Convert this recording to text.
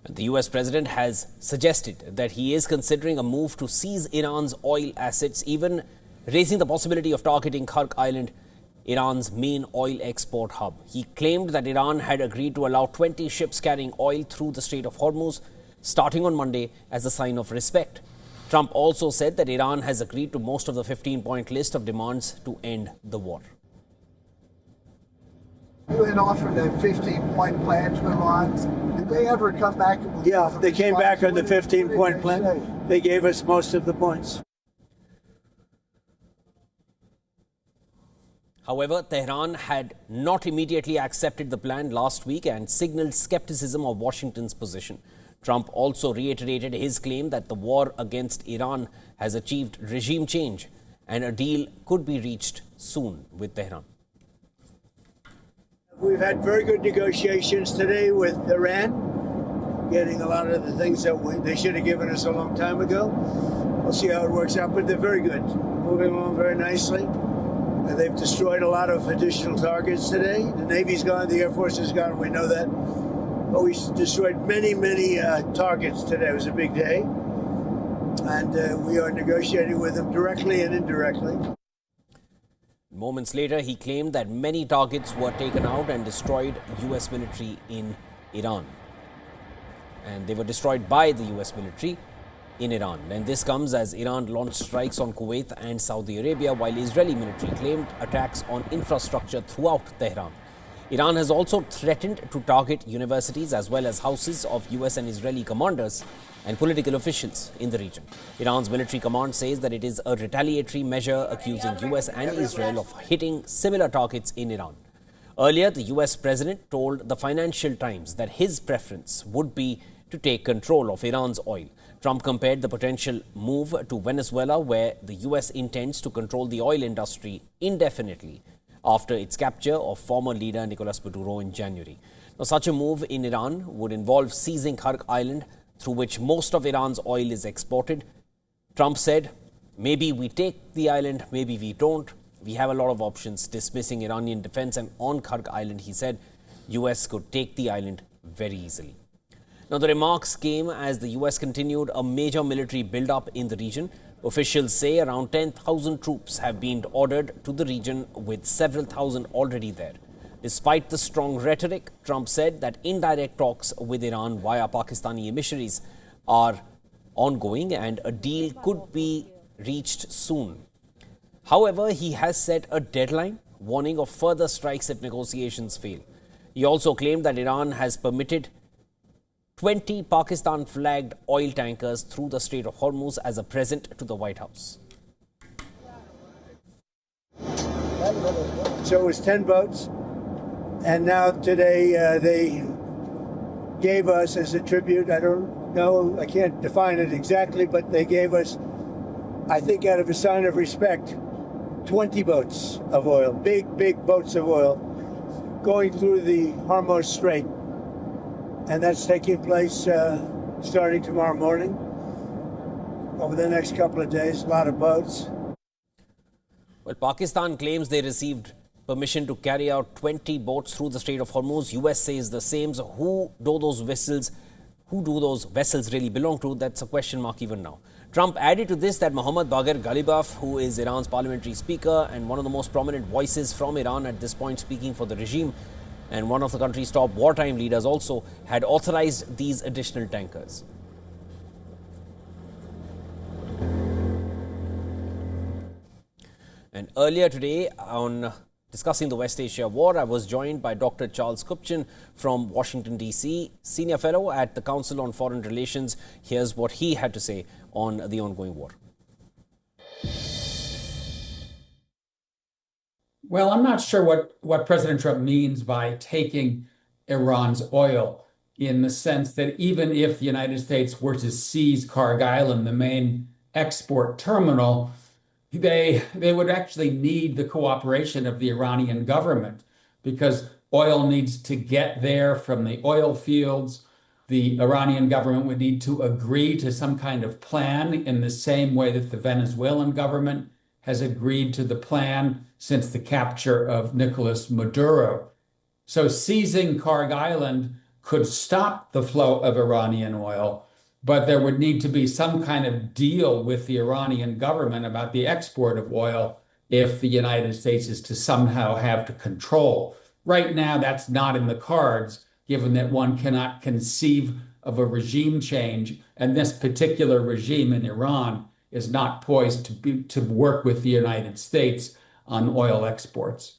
The US president has suggested that he is considering a move to seize Iran's oil assets, even raising the possibility of targeting Kharg Island, Iran's main oil export hub. He claimed that Iran had agreed to allow 20 ships carrying oil through the Strait of Hormuz starting on Monday as a sign of respect. Trump also said that Iran has agreed to most of the 15-point list of demands to end the war. UN offered a 15-point plan to Iran. Did they ever come back? Yeah, they came back on the 15-point plan. They gave us most of the points. However, Tehran had not immediately accepted the plan last week and signaled skepticism of Washington's position. Trump also reiterated his claim that the war against Iran has achieved regime change and a deal could be reached soon with Tehran. We've had very good negotiations today with Iran, getting a lot of the things that they should have given us a long time ago. We'll see how it works out, but they're very good, moving along very nicely. They've destroyed a lot of additional targets today. The Navy's gone, the Air Force is gone, we know that. But we destroyed many targets today. It was a big day. And we are negotiating with them directly and indirectly. Moments later, he claimed that many targets were taken out and destroyed US military in Iran. And they were destroyed by the US military in Iran. And this comes as Iran launched strikes on Kuwait and Saudi Arabia, while Israeli military claimed attacks on infrastructure throughout Tehran. Iran has also threatened to target universities as well as houses of US and Israeli commanders and political officials in the region. Iran's military command says that it is a retaliatory measure, accusing US and Israel of hitting similar targets in Iran. Earlier, the US president told the Financial Times that his preference would be to take control of Iran's oil. Trump compared the potential move to Venezuela, where the US intends to control the oil industry indefinitely after its capture of former leader Nicolas Maduro in January. Now, such a move in Iran would involve seizing Kharg Island, through which most of Iran's oil is exported. Trump said, maybe we take the island, maybe we don't. We have a lot of options, dismissing Iranian defense. And on Kharg Island, he said, US could take the island very easily. Now, the remarks came as the US continued a major military buildup in the region. Officials say around 10,000 troops have been ordered to the region, with several thousand already there. Despite the strong rhetoric, Trump said that indirect talks with Iran via Pakistani emissaries are ongoing and a deal could be reached soon. However, he has set a deadline, warning of further strikes if negotiations fail. He also claimed that Iran has permitted 20 Pakistan-flagged oil tankers through the Strait of Hormuz as a present to the White House. So it was 10 boats. And now today they gave us as a tribute, I don't know, I can't define it exactly, but they gave us, I think out of a sign of respect, 20 boats of oil, big boats of oil, going through the Hormuz Strait. And that's taking place starting tomorrow morning. Over the next couple of days, a lot of boats. Well, Pakistan claims they received permission to carry out 20 boats through the Strait of Hormuz. US says the same. So who do those vessels really belong to? That's a question mark even now. Trump added to this that Mohammad Bagher Ghalibaf, who is Iran's parliamentary speaker and one of the most prominent voices from Iran at this point speaking for the regime, and one of the country's top wartime leaders, also had authorized these additional tankers. And earlier today, on discussing the West Asia war, I was joined by Dr. Charles Kupchan from Washington, D.C., Senior Fellow at the Council on Foreign Relations. Here's what he had to say on the ongoing war. Well, I'm not sure what President Trump means by taking Iran's oil, in the sense that even if the United States were to seize Kharg Island, the main export terminal, they would actually need the cooperation of the Iranian government, because oil needs to get there from the oil fields. The Iranian government would need to agree to some kind of plan in the same way that the Venezuelan government has agreed to the plan since the capture of Nicolas Maduro. So seizing Kharg Island could stop the flow of Iranian oil, but there would need to be some kind of deal with the Iranian government about the export of oil if the United States is to somehow have to control. Right now, that's not in the cards, given that one cannot conceive of a regime change, and this particular regime in Iran is not poised to work with the United States on oil exports.